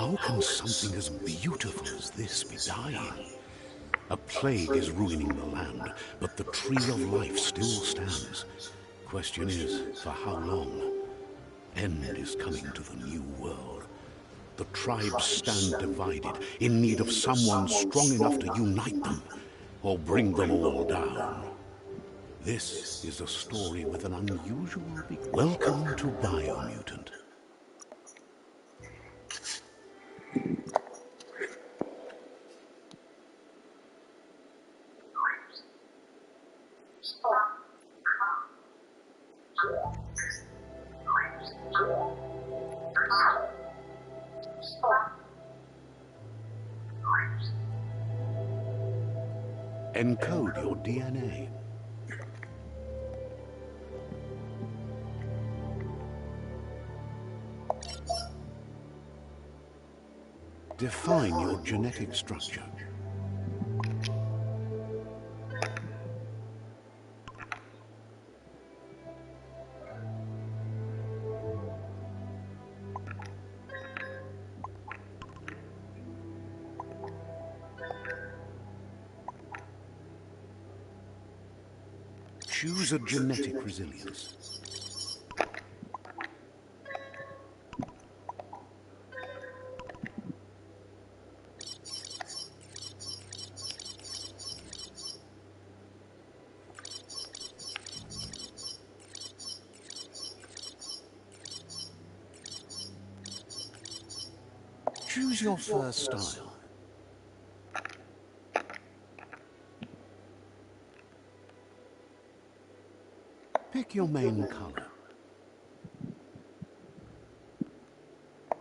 How can something as beautiful as this be dying? A plague is ruining the land, but the tree of life still stands. Question is, for how long? End is coming to the new world. The tribes stand divided, in need of someone strong enough to unite them, or bring them all down. This is a story with an unusual beginning. Welcome to Biomutant. Encode your DNA. Define your genetic structure. Choose a genetic resilience. Choose your first style. Pick your main color.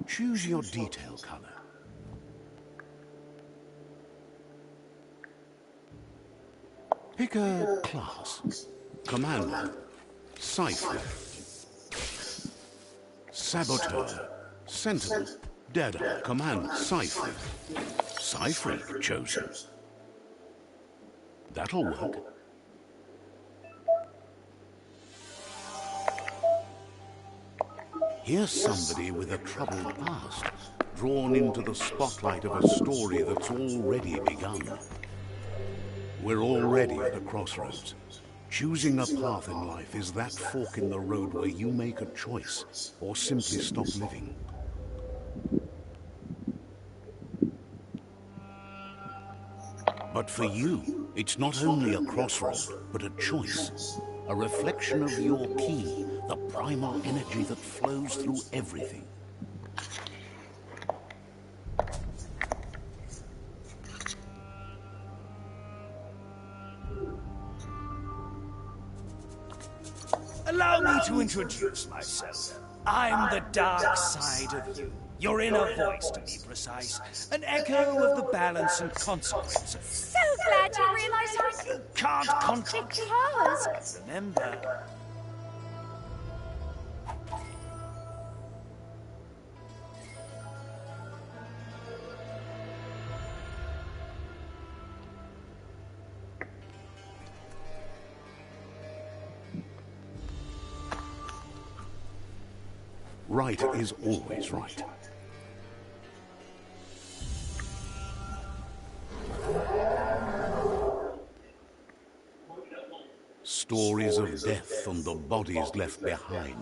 Choose your detail color. Pick a class. Commander. Cypher. Saboteur. Sentinel. Deadeye. Commander. Cypher. Cypher chosen. That'll work. Here's somebody with a troubled past, drawn into the spotlight of a story that's already begun. We're already at a crossroads. Choosing a path in life is that fork in the road where you make a choice, or simply stop living. But for you, it's not only a crossroad, but a choice. A reflection of your key, the primal energy that flows through everything. Allow me to introduce myself. I'm the dark side of you. Your inner voice, to be precise. An echo of the balance and consequence. So glad you realize You can't contradict. because Remember, Right is always right. Stories of death and the bodies left behind.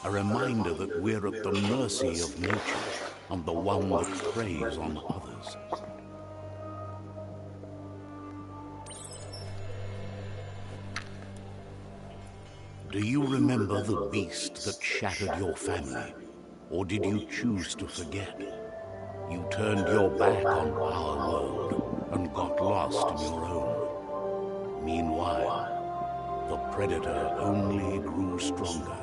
A reminder that we're at the mercy of nature and the one that preys on others. Do you remember the beast that shattered your family? Or did you choose to forget? You turned your back on our world and got lost in your own. Meanwhile, the predator only grew stronger.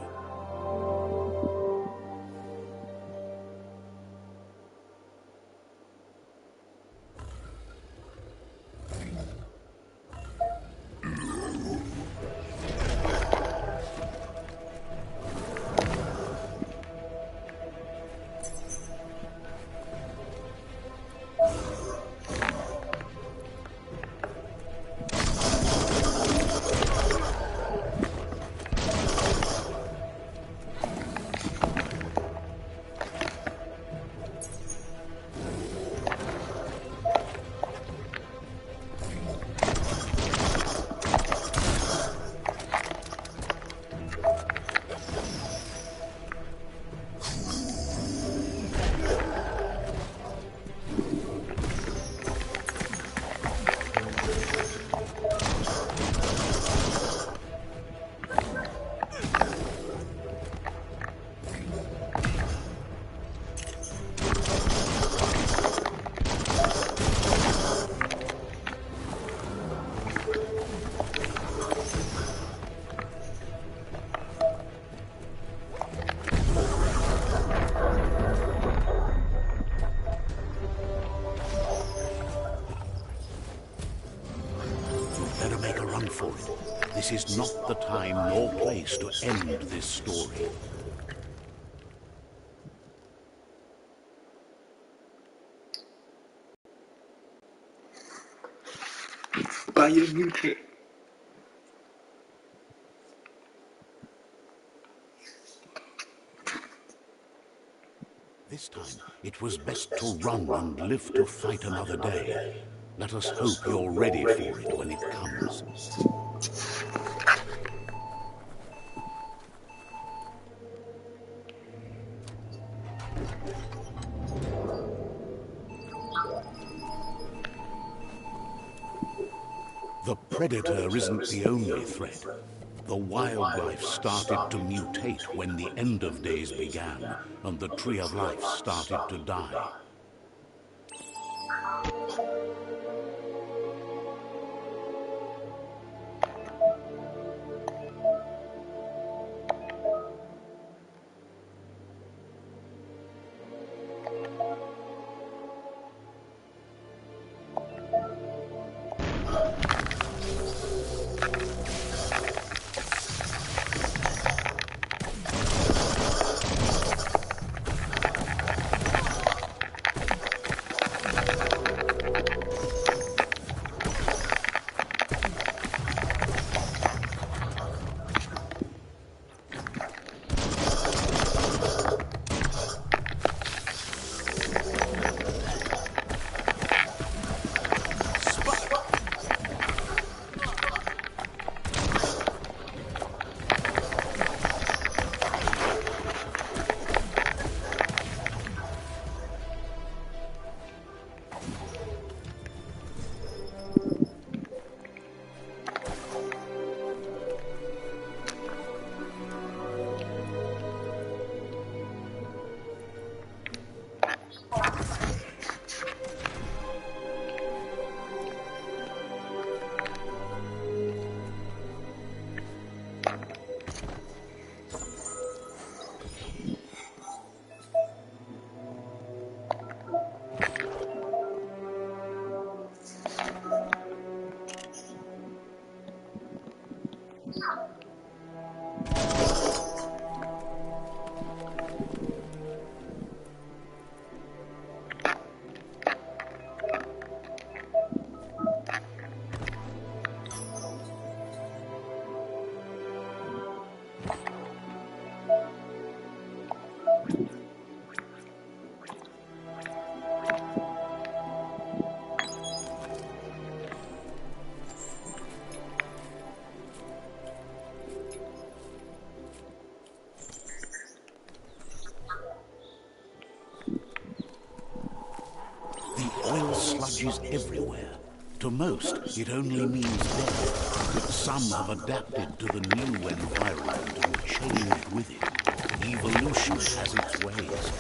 run for it. This is not the time nor place to end this story. Biomutant. This time, it was best to run and live to fight another day. Let us hope you're ready for it when it comes. The predator isn't the only threat. The wildlife started to mutate when the end of days began, and the tree of life started to die. Oil sludges everywhere. To most, it only means death, but some have adapted to the new environment and changed with it. Evolution has its ways.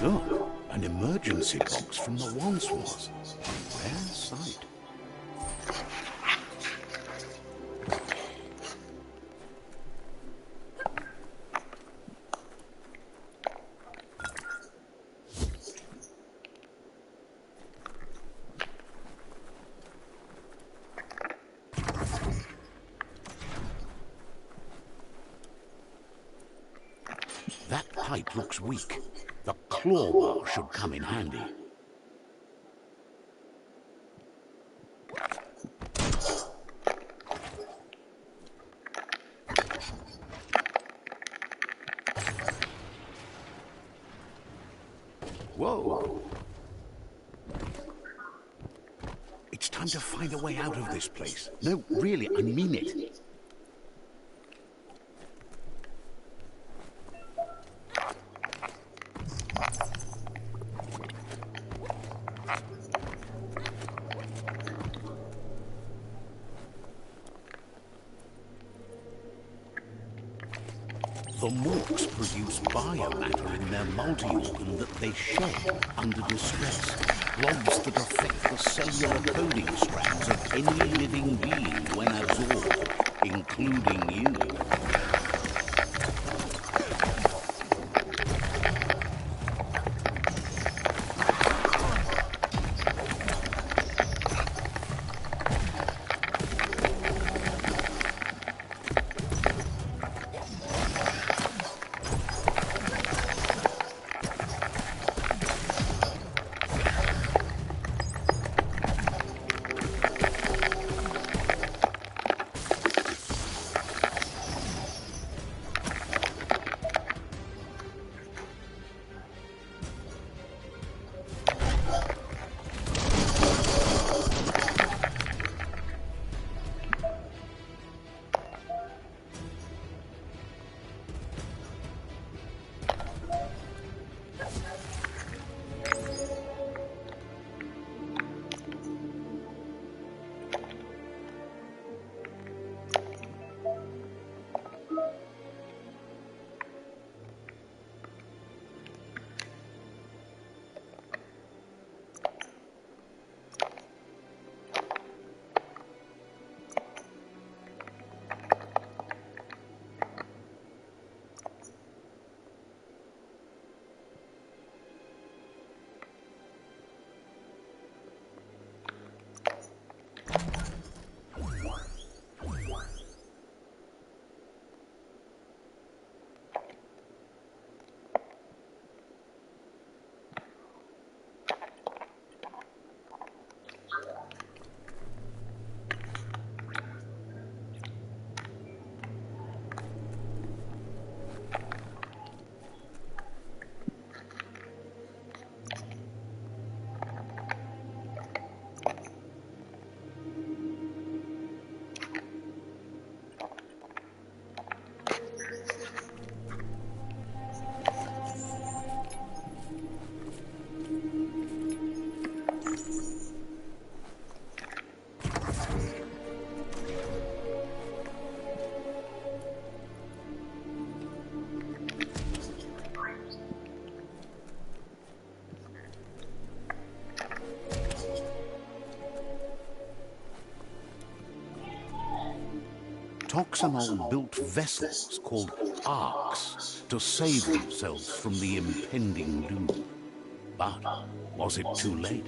Look, an emergency box from the once was. A rare sight. That pipe looks weak. The claw bar should come in handy. Whoa! It's time to find a way out of this place. No, really, I mean it. The morks produce biomatter in their multi-organ that they shed under distress. Logs that affect the cellular coding strands of any living being when absorbed, including you. Toxanol built vessels called arks to save themselves from the impending doom. But was it too late?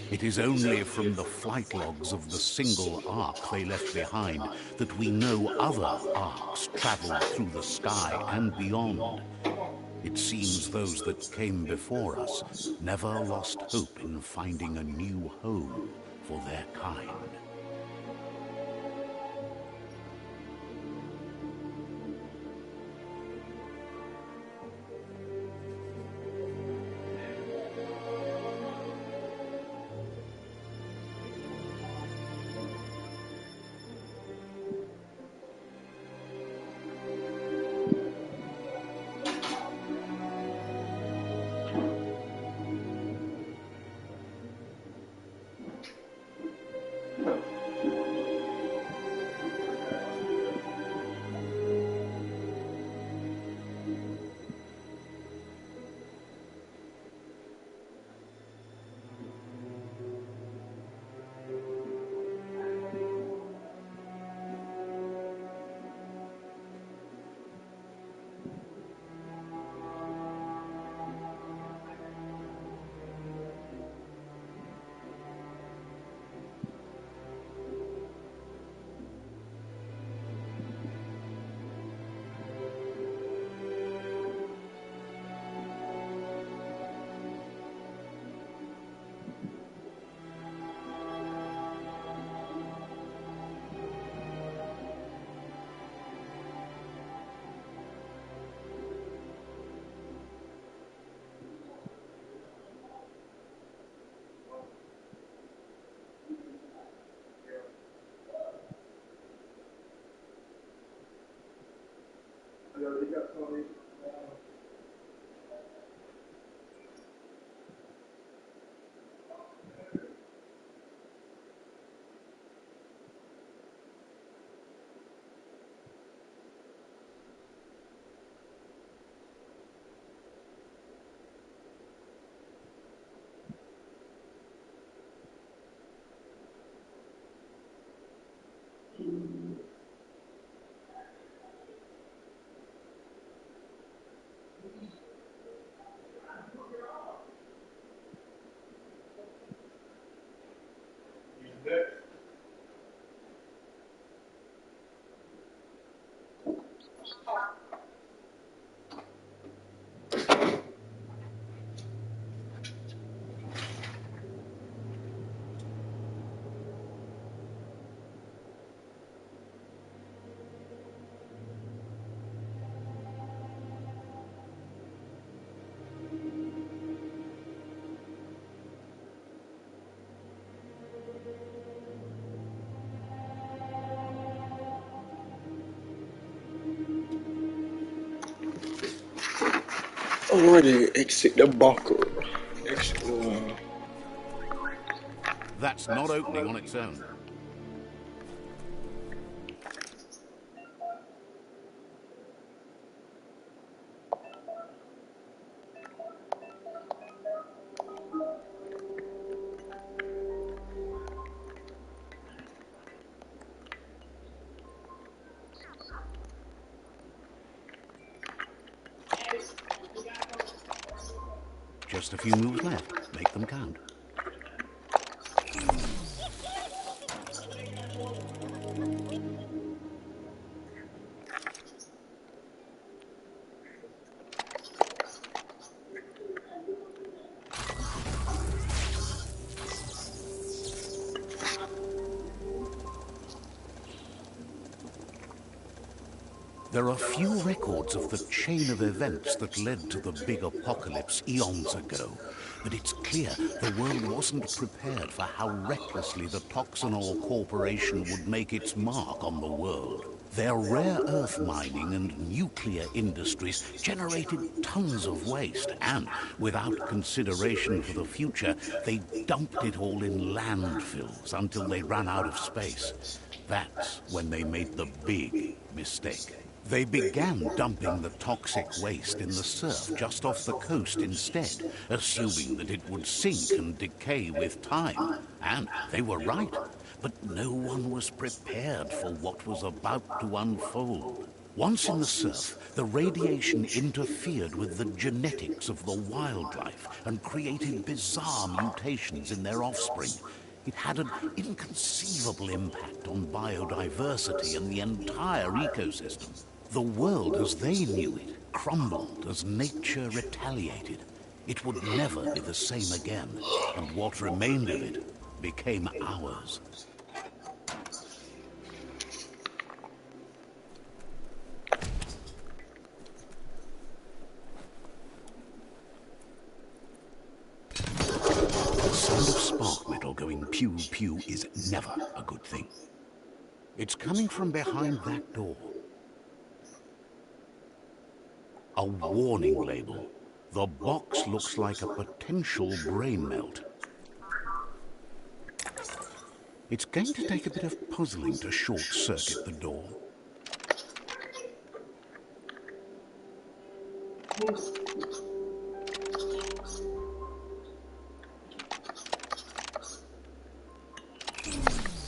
It is only from the flight logs of the single ark they left behind that we know other arks traveled through the sky and beyond. It seems those that came before us never lost hope in finding a new home for their kind. Already exit the buckle. Exit the... That's not opening on its own. Just a few moves left. Make them count. There are few records of the chain of events that led to the big apocalypse eons ago, but it's clear the world wasn't prepared for how recklessly the Toxanol Corporation would make its mark on the world. Their rare earth mining and nuclear industries generated tons of waste, and without consideration for the future, they dumped it all in landfills until they ran out of space. That's when they made the big mistake. They began dumping the toxic waste in the surf just off the coast instead, assuming that it would sink and decay with time. And they were right. But no one was prepared for what was about to unfold. Once in the surf, the radiation interfered with the genetics of the wildlife and created bizarre mutations in their offspring. It had an inconceivable impact on biodiversity and the entire ecosystem. The world as they knew it crumbled as nature retaliated. It would never be the same again, and what remained of it became ours. The sound of spark metal going pew-pew is never a good thing. It's coming from behind that door. A warning label. The box looks like a potential brain melt. It's going to take a bit of puzzling to short-circuit the door.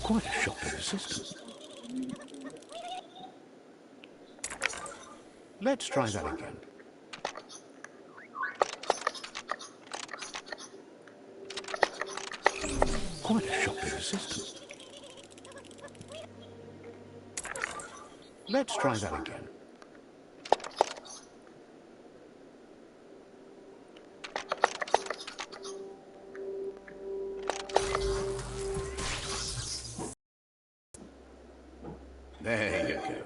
Quite a shock to the system. Let's try that again. Quite a shock to the system. Let's try that again. There you go.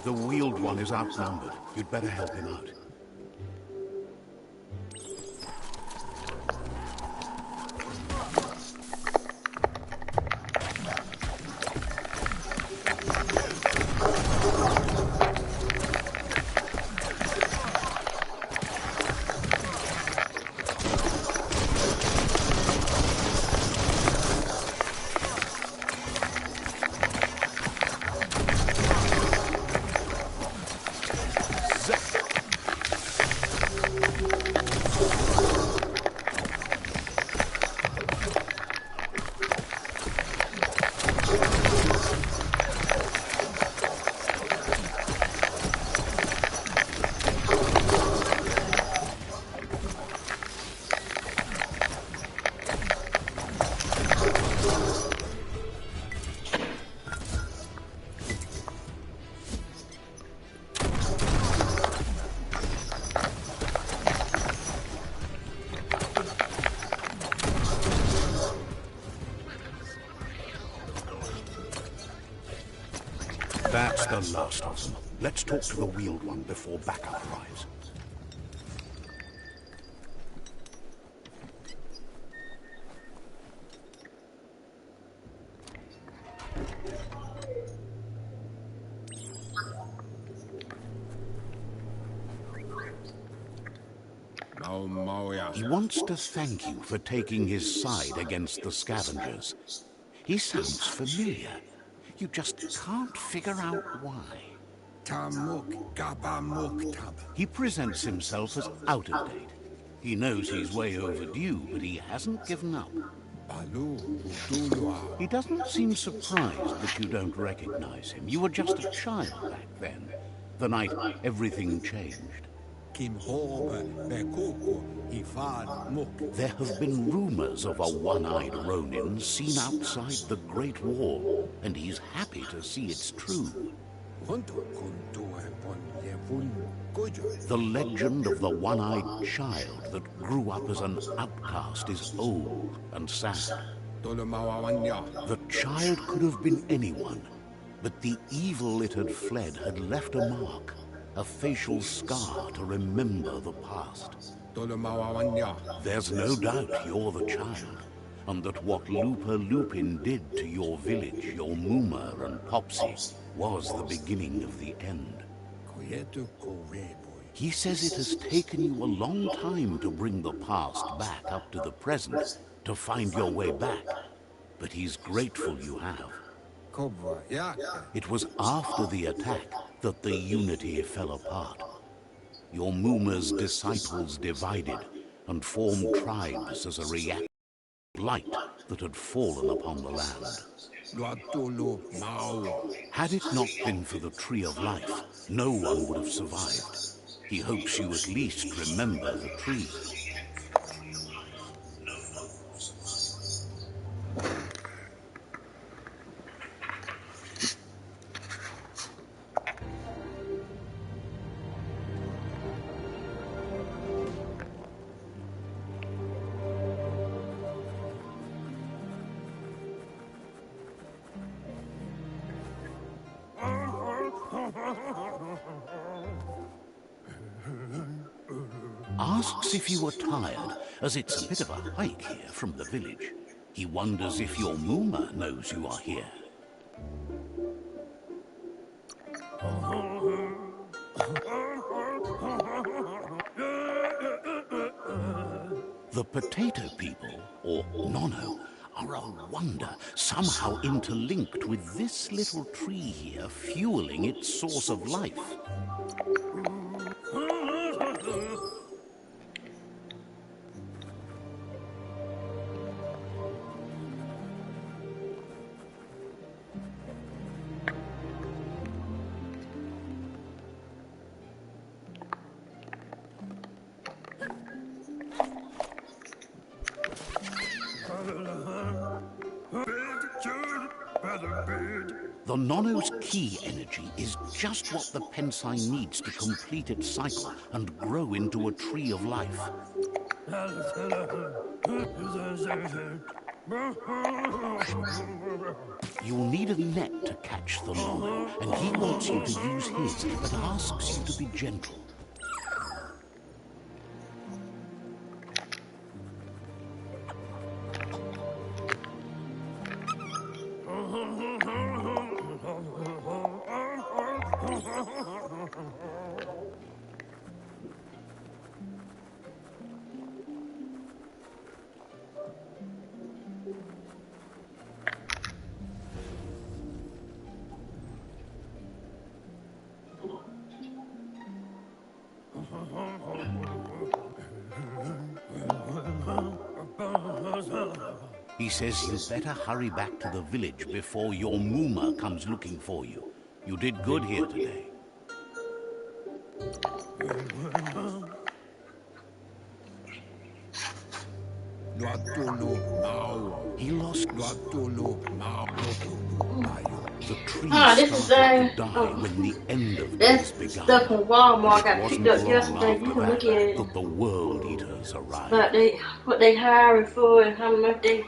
The Wheeled One is outnumbered. You'd better help him out. That's the last of them. Let's talk to the Wheeled One before backup arrives. He wants to thank you for taking his side against the scavengers. He sounds familiar. You just can't figure out why. He presents himself as out of date. He knows he's way overdue, but he hasn't given up. He doesn't seem surprised that you don't recognize him. You were just a child back then, the night everything changed. There have been rumors of a one-eyed Ronin seen outside the Great Wall, and he's happy to see it's true. The legend of the one-eyed child that grew up as an outcast is old and sad. The child could have been anyone, but the evil it had fled had left a mark. A facial scar to remember the past. There's no doubt you're the child, and that what Lupa Lupin did to your village, your Muma and Popsy, was the beginning of the end. He says it has taken you a long time to bring the past back up to the present, to find your way back, but he's grateful you have. It was after the attack that the unity fell apart. Your Muma's disciples divided and formed tribes as a reaction to blight that had fallen upon the land. Had it not been for the Tree of Life, no one would have survived. He hopes you at least remember the tree. Asks if you are tired, as it's a bit of a hike here from the village. He wonders if your Muma knows you are here. The potato people, or Nono, are a wonder, somehow interlinked with this little tree here, fueling its source of life. The Nono's key energy is just what the Pensai needs to complete its cycle and grow into a tree of life. You'll need a net to catch the llama, and he wants you to use his, but asks you to be gentle. He says you better hurry back to the village before your Mooma comes looking for you. You did good here today. He lost the tree This is started to die when the end of days began. stuff from Walmart. It I picked wasn't up long yesterday. after You can that look at it. that the world eaters arrived. But what they hiring for and how much they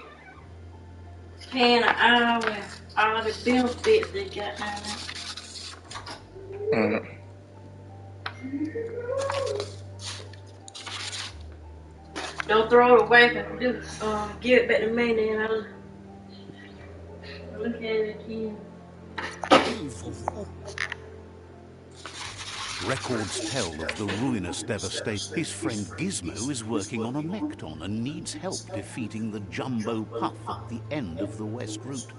paying an hour and all the benefits they got down there. Don't throw it away. If you do, give it back to me. Then I'll look at it again. Records tell of the ruinous devastation. His friend Gizmo is working on a Mekton and needs help defeating the Jumbo Puff at the end of the West Route.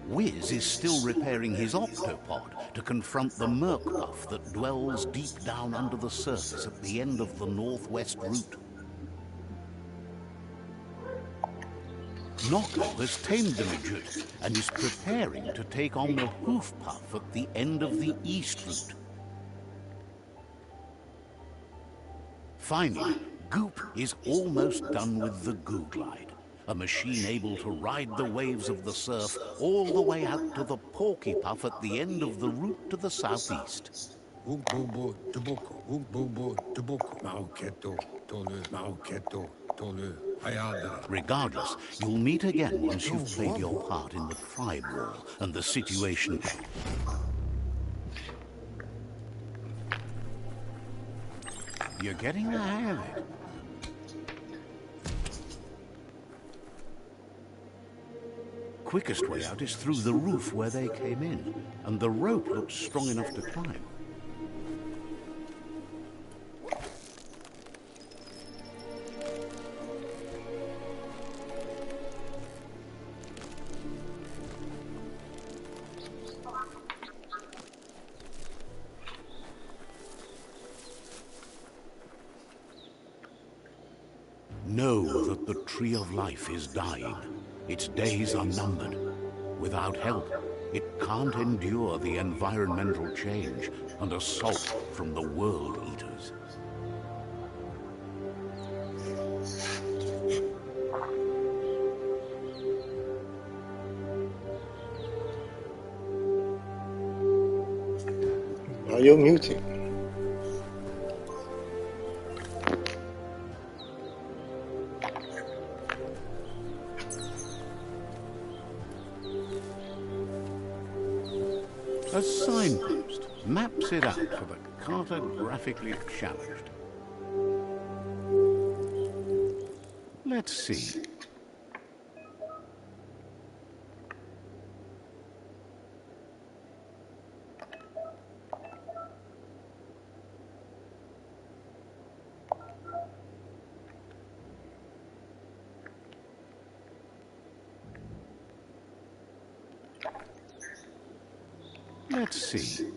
Wiz is still repairing his octopod to confront the Merc Puff that dwells deep down under the surface at the end of the Northwest Route. Nocco has tamed the midget and is preparing to take on the Hoof Puff at the end of the East Route. Finally, Goop is almost done with the Goo Glide, a machine able to ride the waves of the surf all the way out to the Porky Puff at the end of the route to the southeast. Regardless, you'll meet again once you've played your part in the Pride War and the situation. You're getting the hang of it. Quickest way out is through the roof where they came in, and the rope looks strong enough to climb. Know that the Tree of Life is dying. Its days are numbered. Without help, it can't endure the environmental change and assault from the World Eaters. Biomutant. A signpost maps it out for the cartographically challenged. Let's see. Let's see.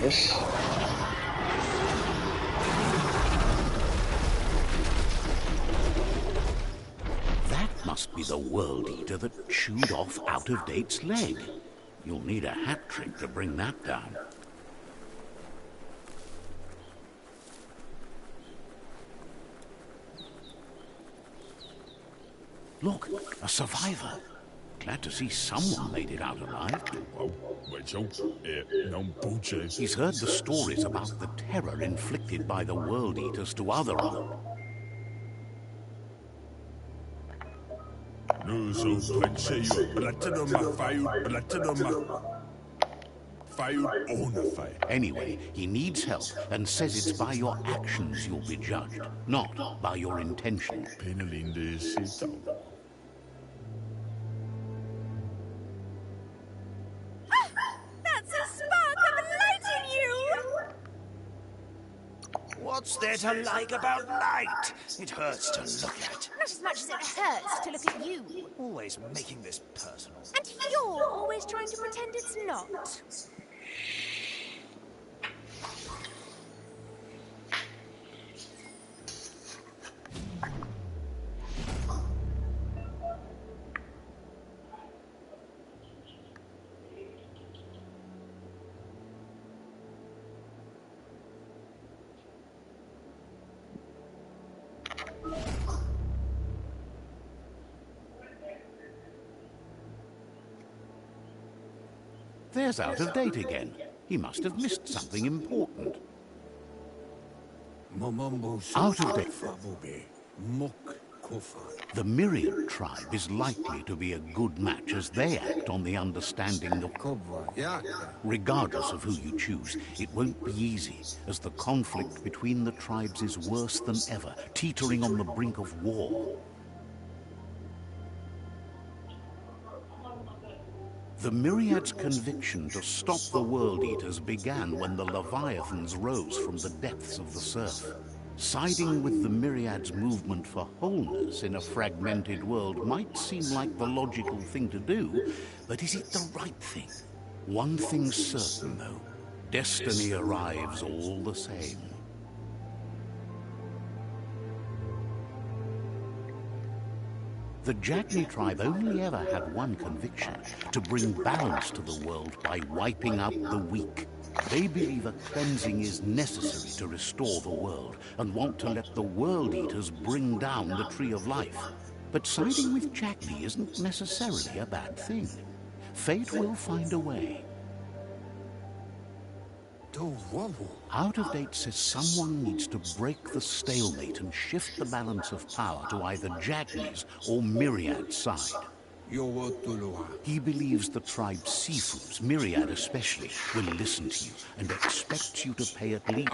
Yes. That must be the World Eater that chewed off Out-of-Date's leg. You'll need a hat trick to bring that down. Look, a survivor. Glad to see someone made it out alive. He's heard the stories about the terror inflicted by the World Eaters to other Anyway, he needs help and says it's by your actions you'll be judged, not by your intention. That's a spark of light in you! What's there to like about light? It hurts to look at. Not as much as it hurts to look at you. Always making this personal. And you're always trying to pretend it's not. There's out of date again. He must have missed something important. Out of date. The Myriad tribe is likely to be a good match as they act on the understanding of... Regardless of who you choose, it won't be easy, as the conflict between the tribes is worse than ever, teetering on the brink of war. The Myriad's conviction to stop the World Eaters began when the Leviathans rose from the depths of the surf. Siding with the Myriad's movement for wholeness in a fragmented world might seem like the logical thing to do, but is it the right thing? One thing's certain, though. Destiny arrives all the same. The Jagni tribe only ever had one conviction, to bring balance to the world by wiping out the weak. They believe a cleansing is necessary to restore the world, and want to let the World Eaters bring down the Tree of Life. But siding with Jagni isn't necessarily a bad thing. Fate will find a way. Out of Date says someone needs to break the stalemate and shift the balance of power to either Jagni's or Myriad's side. He believes the tribe's Sifus, Myriad especially, will listen to you and expects you to pay at least...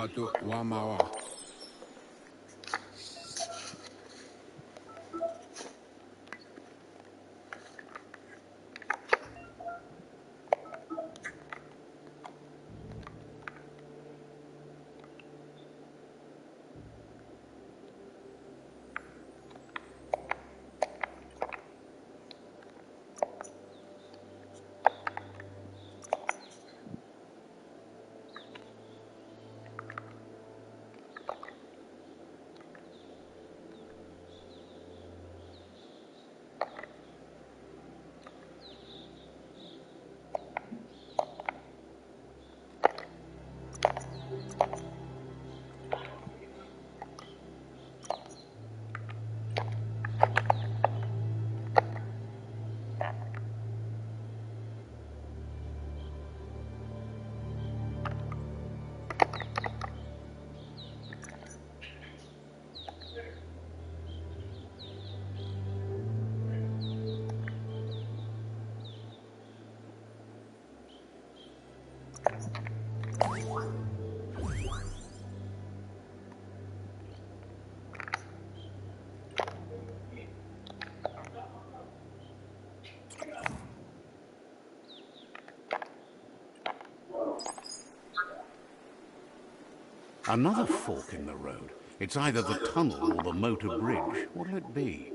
Another fork in the road. It's either the tunnel or the motor bridge. What'll it be?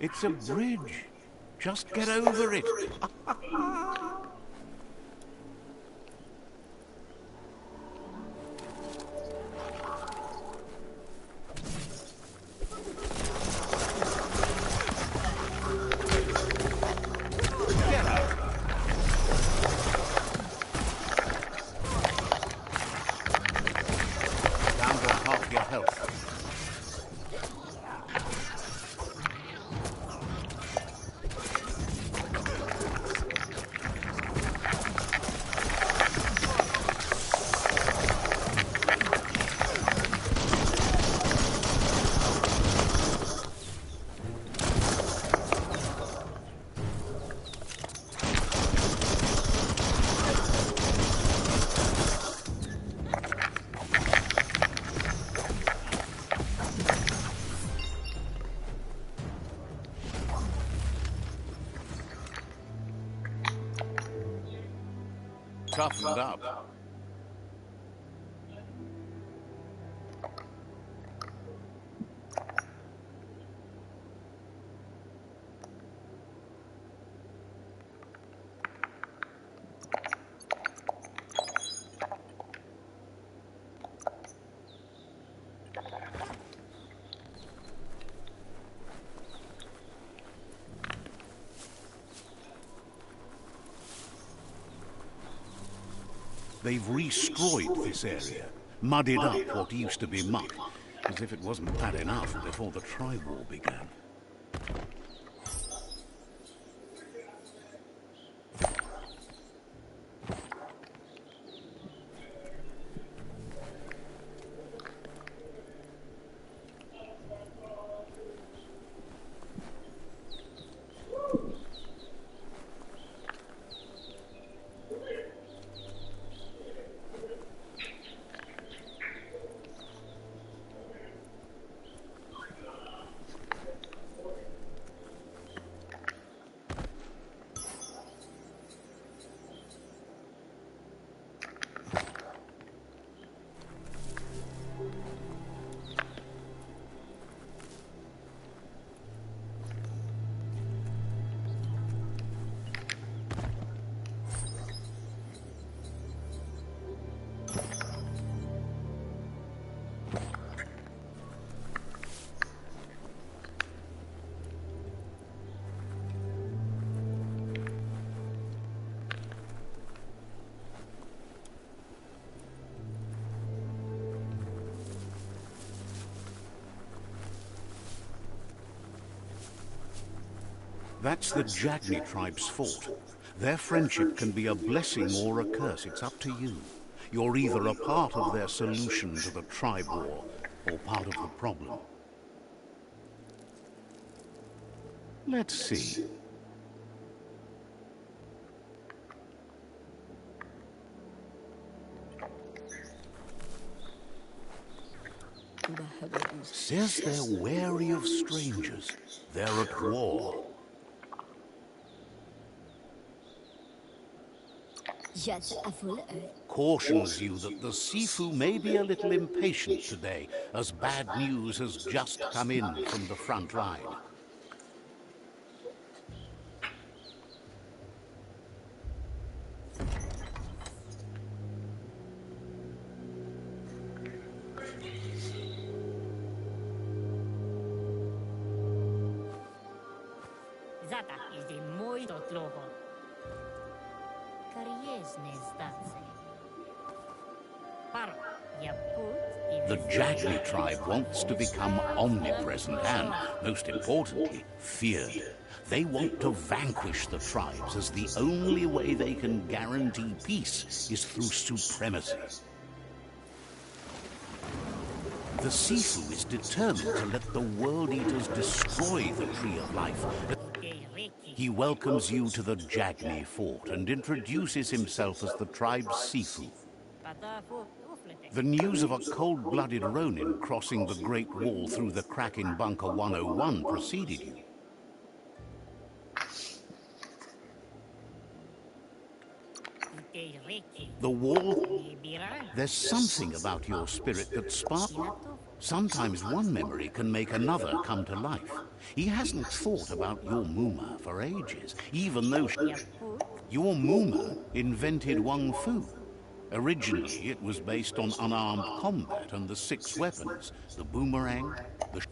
It's a bridge. Just get over it. Get out. Down to half your health. Toughened up. They've restroyed this area, muddied up what used to be muck, as if it wasn't bad enough before the tribe war began. That's the Jagni tribe's fort. Their friendship can be a blessing or a curse. It's up to you. You're either a part of their solution to the tribe war, or part of the problem. Let's see. Says they're wary of strangers. They're at war. Cautions you that the Sifu may be a little impatient today, as bad news has just come in from the front line. Zata is the muito trovo. Kariesne zdace. Paro, ya put. The Jagni tribe wants to become omnipresent and, most importantly, feared. They want to vanquish the tribes, as the only way they can guarantee peace is through supremacy. The Sifu is determined to let the World Eaters destroy the Tree of Life. He welcomes you to the Jagni fort and introduces himself as the tribe's Sifu. The news of a cold-blooded Ronin crossing the Great Wall through the crack in Bunker 101 preceded you. The wall? There's something about your spirit that sparks. Sometimes one memory can make another come to life. He hasn't thought about your Muma for ages, even though your Muma invented Wung Fu. Originally, it was based on unarmed combat and the 6 weapons, the boomerang, the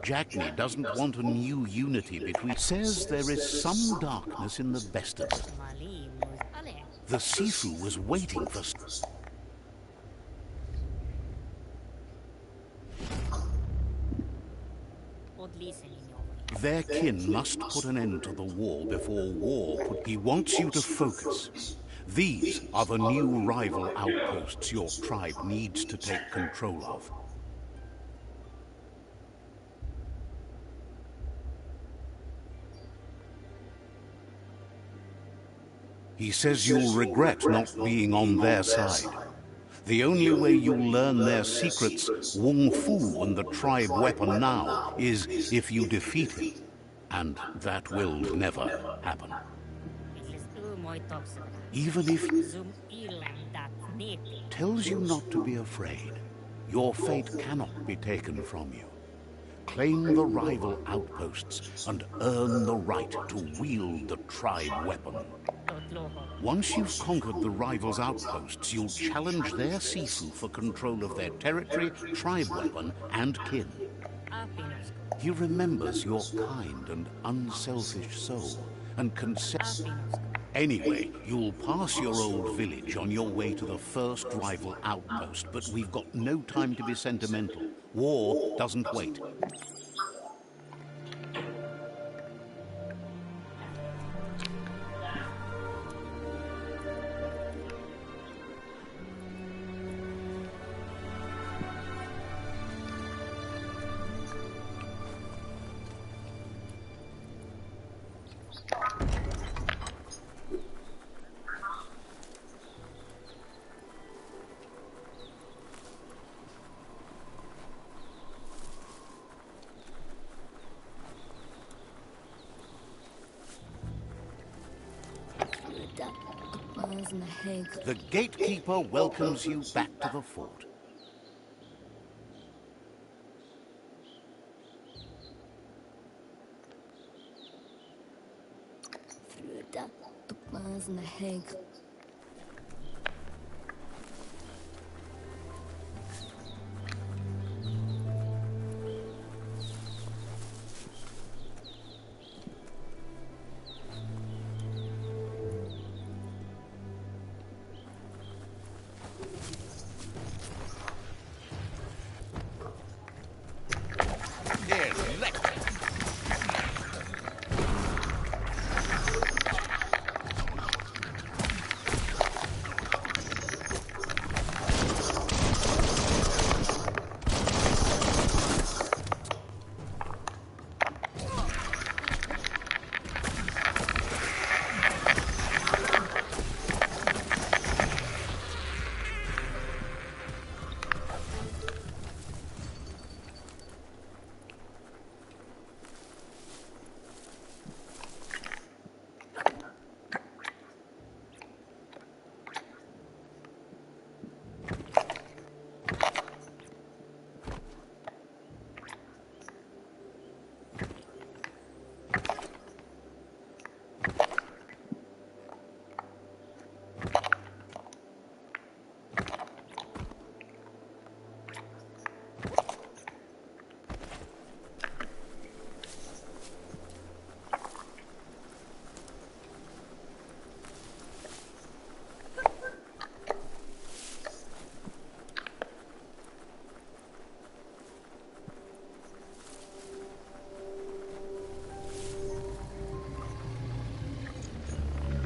Jackney doesn't want a new unity between. Says there is some darkness in the best of us. The Sifu was waiting for. Their kin must put an end to the war before war put. He wants you to focus. These are the new rival outposts your tribe needs to take control of. He says you'll regret not being on their side. The only way you'll learn their secrets, Wung Fu and the tribe weapon now, is if you defeat him. And that will never happen. Even if he tells you not to be afraid, your fate cannot be taken from you. Claim the rival outposts and earn the right to wield the tribe weapon. Once you've conquered the rivals' outposts, you'll challenge their Sifu for control of their territory, tribe weapon, and kin. He remembers your kind and unselfish soul, and anyway, you'll pass your old village on your way to the first rival outpost, but we've got no time to be sentimental. War doesn't wait. The gatekeeper welcomes you back to the fort.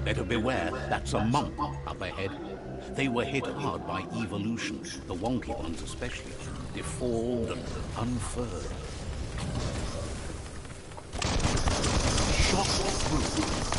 Better beware, that's a monk up ahead. They were hit hard by evolution, the wonky ones especially, deformed and unfurred. Shot through.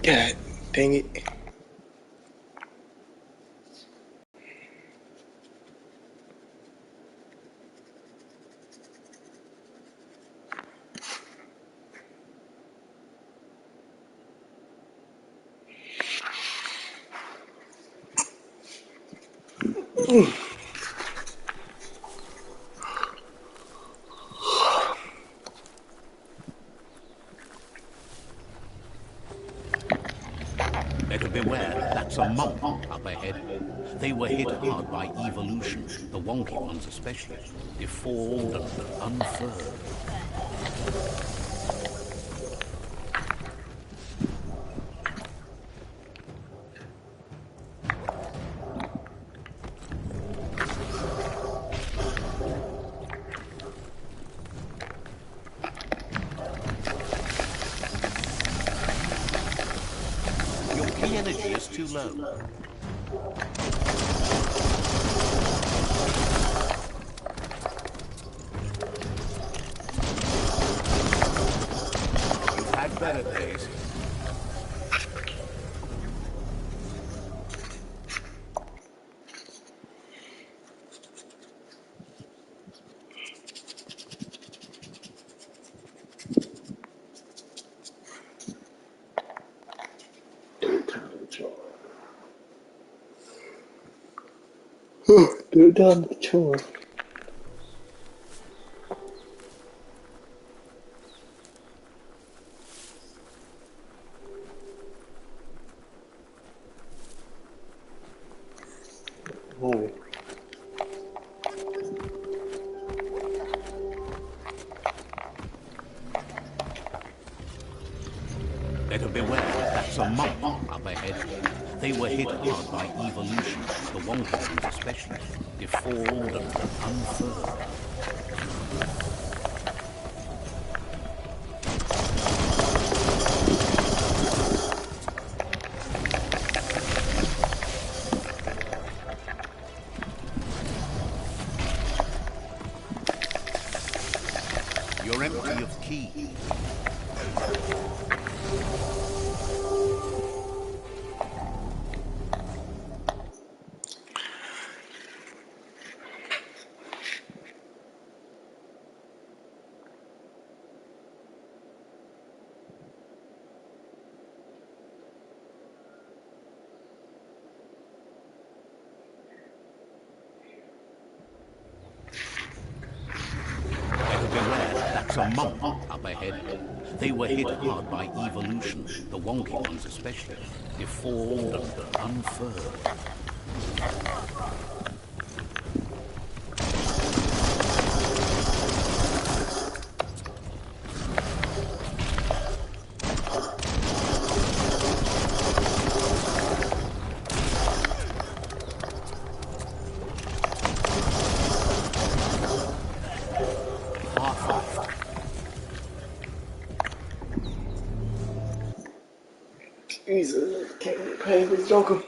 God dang it. Better beware, that's a monk up ahead. They were hit hard by evolution, the wonky ones especially, deformed and unfurred. Your key energy is too low. You've had better days. Do it down the chore. Oh. Better beware, that's a monk up ahead. They were hit hard by evolution, the wonky ones especially, deformed and unfurred. You're empty of ki. Better beware, that's a monk up ahead. They were hit hard by evolution, the wonky ones especially, deformed and unfurred. Half aft. Jesus, can't get paid this joker.